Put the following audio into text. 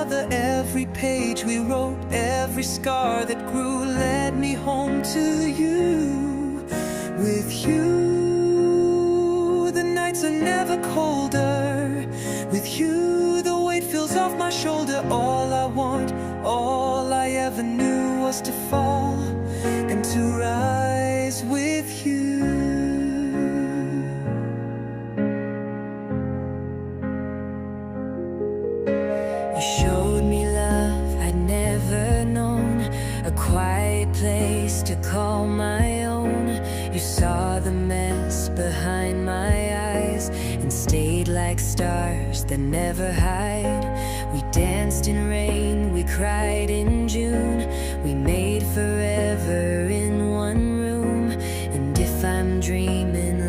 other. Every page we wrote, every scar that grew, led me home to you. With you, the nights are never colder. With you, the weight feels off my shoulder. All I want, all I ever knew, was to fall and to rise with you. You showed me love I'd never known, a quiet place to call my own. You saw the mess behind my eyes and stayed like stars that never hide. We danced in rain, we cried in June, we made forever in